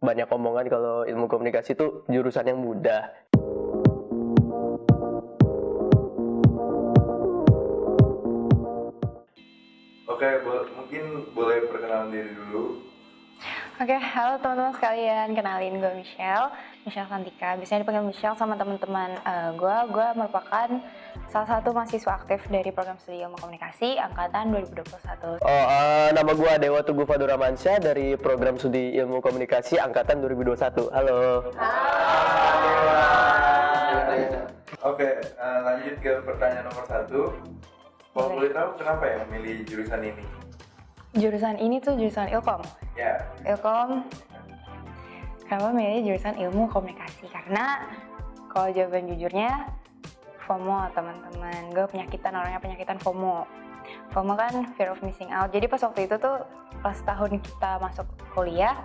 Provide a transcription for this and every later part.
banyak omongan kalau ilmu komunikasi itu jurusan yang mudah. Oke, mungkin boleh perkenalan diri dulu. Oke, halo teman-teman sekalian, kenalin gue Michelle Santika. Biasanya dipanggil Michelle sama teman-teman gue merupakan salah satu mahasiswa aktif dari program studi ilmu komunikasi angkatan 2021. Nama gue Dewa Tugu Faduramansyah dari program studi ilmu komunikasi angkatan 2021. Halo. Oke, lanjut ke pertanyaan nomor 1. Kalau boleh tahu kenapa ya memilih jurusan ini? Jurusan ini tuh jurusan Ilkom. Ya. Ilkom, kenapa milih jurusan ilmu komunikasi? Karena kalau jawaban jujurnya, FOMO teman-teman. Gue orangnya penyakitan FOMO. FOMO kan fear of missing out. Jadi pas waktu itu tuh, pas tahun kita masuk kuliah,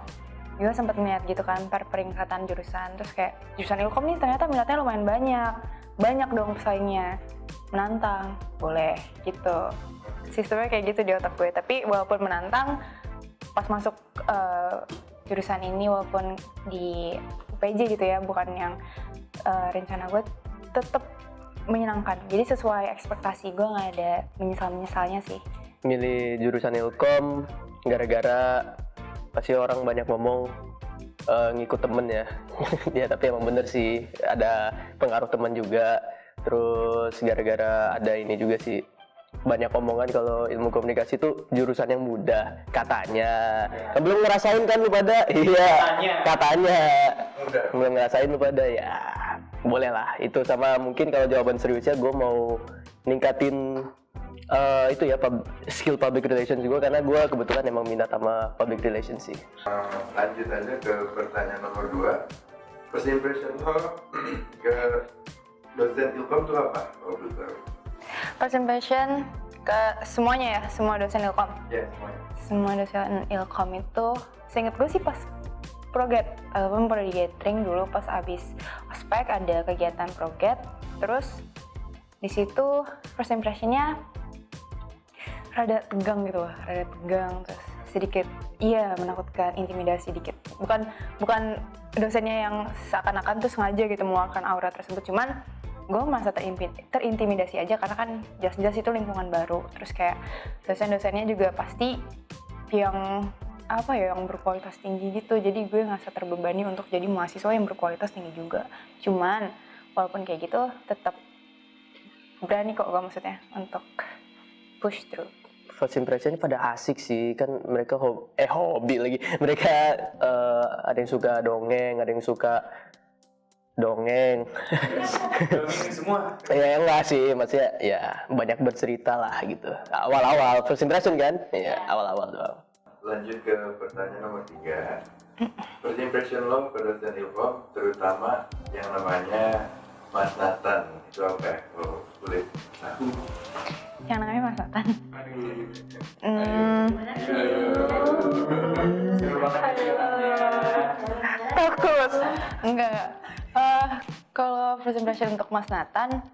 gue sempat melihat gitu kan peringkatan jurusan. Terus kayak jurusan Ilkom nih ternyata minatnya lumayan banyak. Banyak dong pesaingnya. Menantang, boleh gitu. Sistemnya kayak gitu di otak gue. Tapi walaupun menantang, pas masuk jurusan ini walaupun di UPJ gitu ya, bukan yang rencana gue, tetap menyenangkan. Jadi sesuai ekspektasi gue, nggak ada menyesal-menyesalnya sih. Milih jurusan Ilkom gara-gara pasti orang banyak ngomong ngikut temen ya. Ya tapi emang bener sih, ada pengaruh teman juga. Terus gara-gara ada ini juga sih, banyak omongan kalau ilmu komunikasi itu jurusan yang mudah katanya. Belum ngerasain kan lu pada? Iya. Katanya. Belum ngerasain lu pada ya. Boleh lah. Itu sama mungkin kalau jawaban seriusnya gue mau ningkatin itu ya skill public relations gue, karena gue kebetulan emang minat sama public relations sih. Lanjut aja ke pertanyaan nomor 2. First impression lo ke dosen Ilkom itu apa? Kalau boleh tahu. First impression ke semuanya ya, semua dosen Ilkom. Ya, semuanya. Semua dosen Ilkom itu, seinget gue sih pas proget, prodi gathering dulu pas abis ospek ada kegiatan proget, terus di situ first impressionnya rada tegang gitu, terus sedikit menakutkan, intimidasi dikit. Bukan dosennya yang seakan-akan tuh sengaja gitu mengeluarkan aura tersebut, cuman gue merasa terintimidasi aja karena kan jelas-jelas itu lingkungan baru. Terus kayak dosen-dosennya juga pasti yang yang berkualitas tinggi gitu. Jadi gue ngerasa terbebani untuk jadi mahasiswa yang berkualitas tinggi juga. Cuman walaupun kayak gitu tetap berani kok gue maksudnya untuk push through. First impression pada asik sih, kan mereka hobi lagi. Mereka ada yang suka dongeng, ada yang suka dongeng semua. Ya enggak sih, maksudnya ya banyak bercerita lah gitu. Awal-awal first impression kan? Ya awal-awal doang. Lanjut ke pertanyaan nomor 3. First impression lo ke dosen Ilkom, terutama yang namanya Mas Nathan, itu apa ya? Lo boleh tahu? Yang namanya Mas Nathan. Takut. Enggak. Kalau first impression untuk Mas Nathan,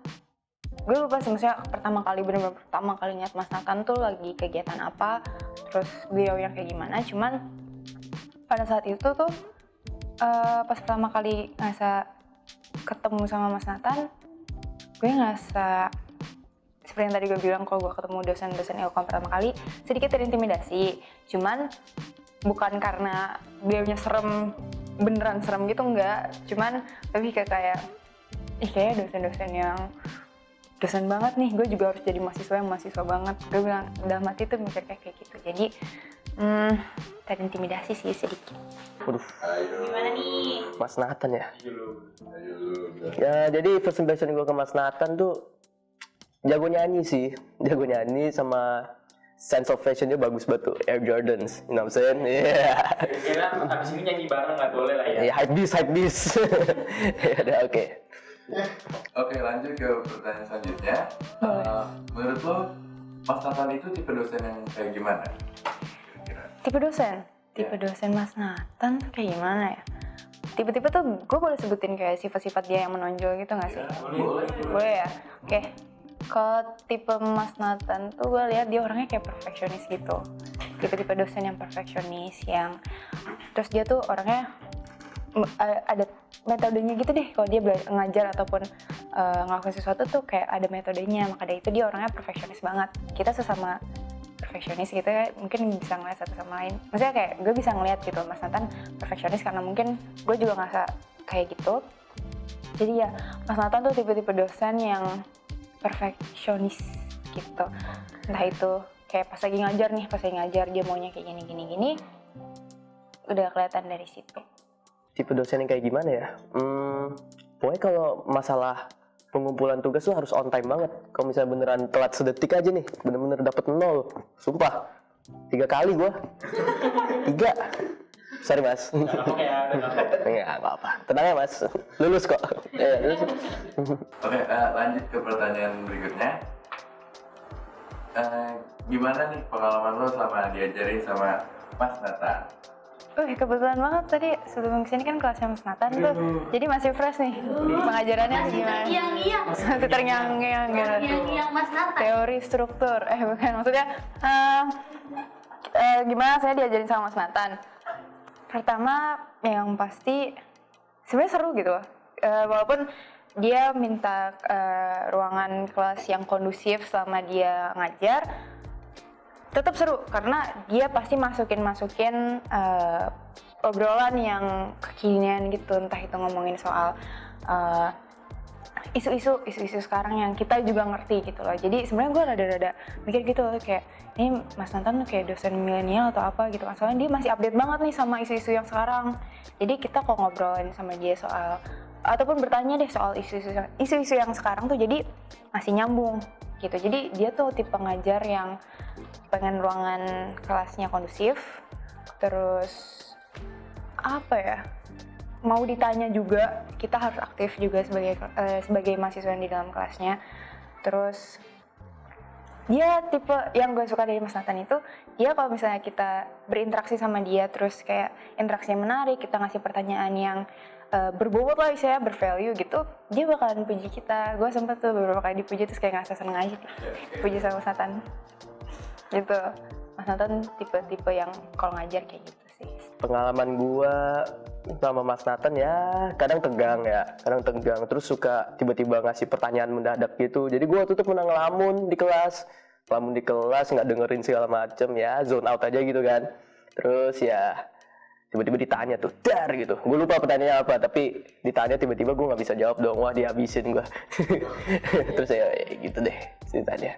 gue lupa sih, maksudnya bener-bener pertama kali lihat Mas Nathan tuh lagi kegiatan apa, terus beliau yang kayak gimana. Cuman pada saat itu tuh pas pertama kali ketemu sama Mas Nathan, gue ngerasa seperti yang tadi gue bilang, kalau gue ketemu dosen-dosen Ilkom pertama kali sedikit terintimidasi. Cuman bukan karena beliaunya beneran serem gitu, enggak. Cuman lebih kayak kayaknya dosen-dosen yang dosen banget nih, gue juga harus jadi mahasiswa banget. Gue bilang, dalam hati tuh mikir kayak gitu. Jadi terintimidasi sih sedikit. Waduh. Gimana nih? Mas Nathan ya? Ayo. Ya jadi first impression gue ke Mas Nathan tuh jago nyanyi sama sense of fashionnya bagus banget tuh, Air Jordans, you know what I'm saying? Yeah. Kira abis ini nyanyi bareng nggak boleh lah ya? Ya hype beast. Ya udah oke. Oke, lanjut ke pertanyaan selanjutnya. Menurut lo, Mas Nathan itu tipe dosen yang kayak gimana? Kira-kira? Tipe dosen Mas Nathan tuh kayak gimana ya? Tipe-tipe tuh gue boleh sebutin kayak sifat-sifat dia yang menonjol gitu nggak sih? Boleh ya? Oke. Kalau tipe Mas Nathan tuh gue lihat dia orangnya kayak perfeksionis gitu. Tipe-tipe dosen yang perfeksionis, yang terus dia tuh orangnya ada metodenya gitu deh kalau dia ngajar ataupun ngelakuin sesuatu tuh kayak ada metodenya. Maka dari itu dia orangnya perfeksionis banget. Kita sesama perfeksionis gitu ya, mungkin bisa ngeliat satu sama lain. Maksudnya kayak gue bisa ngeliat gitu Mas Nathan perfeksionis karena mungkin gue juga ngerasa kayak gitu. Jadi ya Mas Nathan tuh tipe-tipe dosen yang perfeksionis gitu. Entah itu kayak pas lagi ngajar dia maunya kayak gini udah kelihatan dari situ. Tipe dosen yang kayak gimana ya? Pokoknya kalau masalah pengumpulan tugas tuh harus on time banget. Kalau misalnya beneran telat sedetik aja nih, bener-bener dapet 0. Sumpah, 3 kali gua. 3. Sorry mas. Oke ya, Enggak apa-apa. Tenang ya mas, lulus kok. Lulus. Oke, lanjut ke pertanyaan berikutnya. Gimana nih pengalaman lo selama diajarin sama Mas Nathan? Kebetulan banget tadi sebelum kesini kan kelasnya Mas Nathan tuh, jadi masih fresh nih pengajarannya gimana? Masih terngiang-ngiang gitu. Mas Nathan. Teori struktur, bukan maksudnya gimana saya diajarin sama Mas Nathan? Pertama yang pasti sebenarnya seru gitu, walaupun dia minta ruangan kelas yang kondusif selama dia ngajar. Tetap seru karena dia pasti masukin obrolan yang kekinian gitu, entah itu ngomongin soal isu-isu sekarang yang kita juga ngerti gitu loh. Jadi sebenarnya gue rada-rada mikir gitu loh, kayak ini Mas Nathan tuh kayak dosen milenial atau apa gitu, soalnya dia masih update banget nih sama isu-isu yang sekarang. Jadi kita kok ngobrolin sama dia soal ataupun bertanya deh soal isu-isu yang sekarang tuh jadi masih nyambung gitu. Jadi dia tuh tipe pengajar yang pengen ruangan kelasnya kondusif, terus apa ya, mau ditanya juga kita harus aktif juga sebagai mahasiswa yang di dalam kelasnya. Terus dia tipe yang gue suka dari Mas Nathan itu, dia kalau misalnya kita berinteraksi sama dia terus kayak interaksinya menarik, kita ngasih pertanyaan yang berbobot lah, saya bervalue gitu, dia bakalan puji kita. Gue sempet tuh beberapa kali dipuji terus kayak ngerasa seneng aja dipuji sama Mas Nathan gitu. Mas Nathan tipe-tipe yang kalau ngajar kayak gitu sih. Pengalaman gua sama Mas Nathan ya kadang tegang, terus suka tiba-tiba ngasih pertanyaan mendadak gitu. Jadi gua tutup ngelamun di kelas nggak dengerin segala macem ya, zone out aja gitu kan. Terus ya tiba-tiba ditanya tuh dar gitu, gue lupa pertanyaannya apa, tapi ditanya tiba-tiba gue nggak bisa jawab dong, wah dihabisin gue. Terus ya gitu deh ceritanya.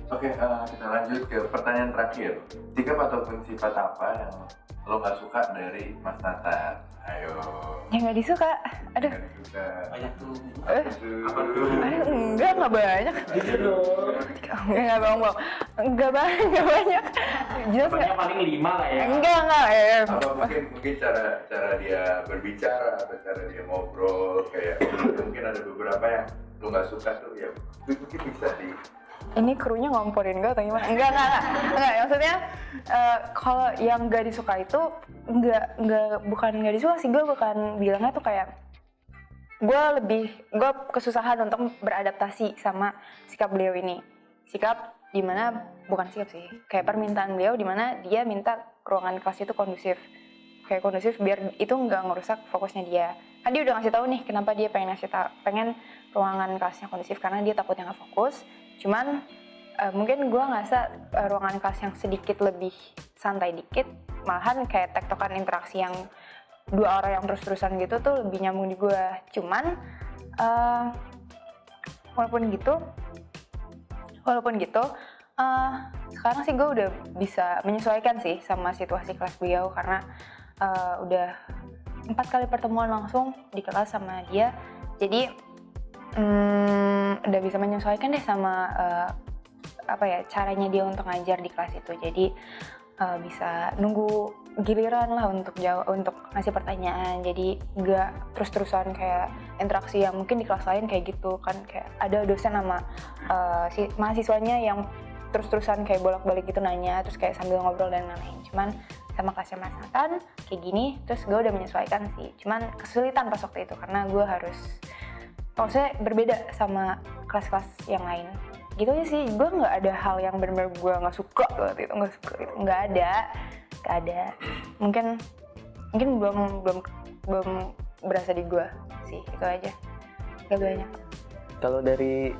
Oke, kita lanjut ke pertanyaan terakhir. Sikap ataupun sifat apa yang lo nggak suka dari Mas Nathan? Ayo. Yang nggak disuka, aduh. Nggak disuka. banyak tuh. Apa tuh? Nggak banyak. Jujur dong. Nggak bohong. Nggak banyak. Jelas Banyak nggak? paling 5 lah ya. Enggak. Apa mungkin cara dia berbicara atau cara dia ngobrol, kayak mungkin ada beberapa yang lo nggak suka tuh ya, mungkin bisa di. Ini krunya ngomporin gue atau gimana? Enggak. Maksudnya kalau yang nggak disuka itu bukan nggak disuka sih, gue bukan bilangnya tuh kayak gue kesusahan untuk beradaptasi sama sikap beliau ini. Sikap dimana bukan sikap sih, kayak permintaan beliau dimana dia minta ruangan kelas itu kondusif, kayak kondusif biar itu nggak ngerusak fokusnya dia. Kan dia udah ngasih tahu nih kenapa dia pengen ruangan kelasnya kondusif, karena dia takutnya nggak fokus. Cuman mungkin gue ngerasa ruangan kelas yang sedikit lebih santai dikit, malahan kayak tektokan interaksi yang dua orang yang terus-terusan gitu tuh lebih nyambung di gue. Cuman walaupun gitu sekarang sih gue udah bisa menyesuaikan sih sama situasi kelas beliau, karena udah 4 kali pertemuan langsung di kelas sama dia. Jadi udah bisa menyesuaikan deh sama caranya dia untuk ngajar di kelas itu. Jadi bisa nunggu giliran lah untuk jawab, untuk ngasih pertanyaan. Jadi nggak terus-terusan kayak interaksi yang mungkin di kelas lain kayak gitu kan, kayak ada dosen sama si mahasiswanya yang terus-terusan kayak bolak-balik gitu nanya, terus kayak sambil ngobrol dan lain-lain. Cuman sama kelasnya Mas Nathan kayak gini, terus gue udah menyesuaikan sih. Cuman kesulitan pas waktu itu karena gue harus maksudnya berbeda sama kelas-kelas yang lain gitu aja sih. Gue nggak ada hal yang benar-benar gue nggak suka gitu, nggak ada. Mungkin belum belum berasa di gue sih, itu aja. Gak banyak. Kalau dari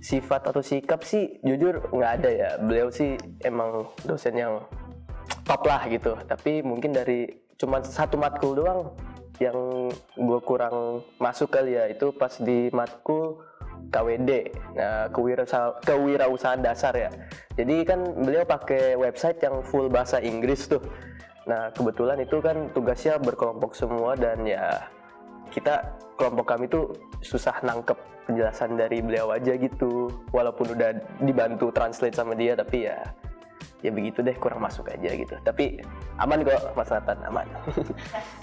sifat atau sikap sih jujur nggak ada ya. Beliau sih emang dosen yang top lah gitu. Tapi mungkin dari cuma satu matkul doang yang gue kurang masuk kali ya, itu pas di matkul KWD, nah kewirausahaan dasar ya. Jadi kan beliau pakai website yang full bahasa Inggris tuh. Nah kebetulan itu kan tugasnya berkelompok semua dan ya kelompok kami tuh susah nangkep penjelasan dari beliau aja gitu. Walaupun udah dibantu translate sama dia, tapi ya begitu deh, kurang masuk aja gitu. Tapi aman kok Mas Nathan, aman.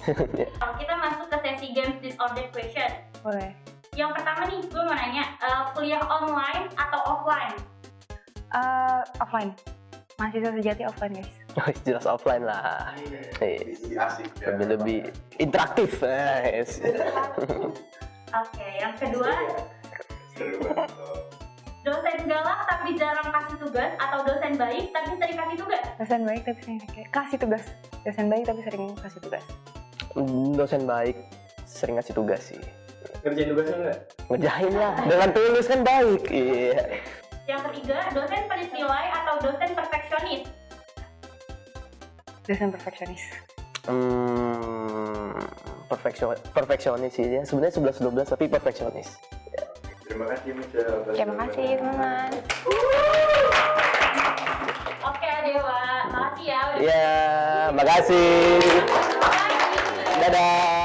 Kalau kita masuk ke sesi games disorder question. Boleh. Yang pertama nih, gue mau nanya, kuliah online atau offline? Offline. Mahasiswa sejati offline, guys. Jelas offline lah. Asik ya. Lebih interaktif. Yes. Oke, yang kedua, Seru banget. dosen galak tapi jarang kasih tugas atau dosen baik tapi sering kasih tugas? Dosen baik tapi sering kasih tugas. Dosen baik tapi sering kasih tugas. Dosen baik sering ngasih tugas sih. Kerjain tugasnya nggak? Ngerjain lah, dengan tulus kan baik. Iya. Yang ketiga, dosen pelit nilai atau dosen perfeksionis? Dosen perfeksionis. Perfeksionis sih ya. Sebenarnya 11-12 tapi perfeksionis. Terima kasih Michelle. Terima kasih teman-teman. Oke Dewa, makasih ya udah Ya, makasih. berbagi. Dadah.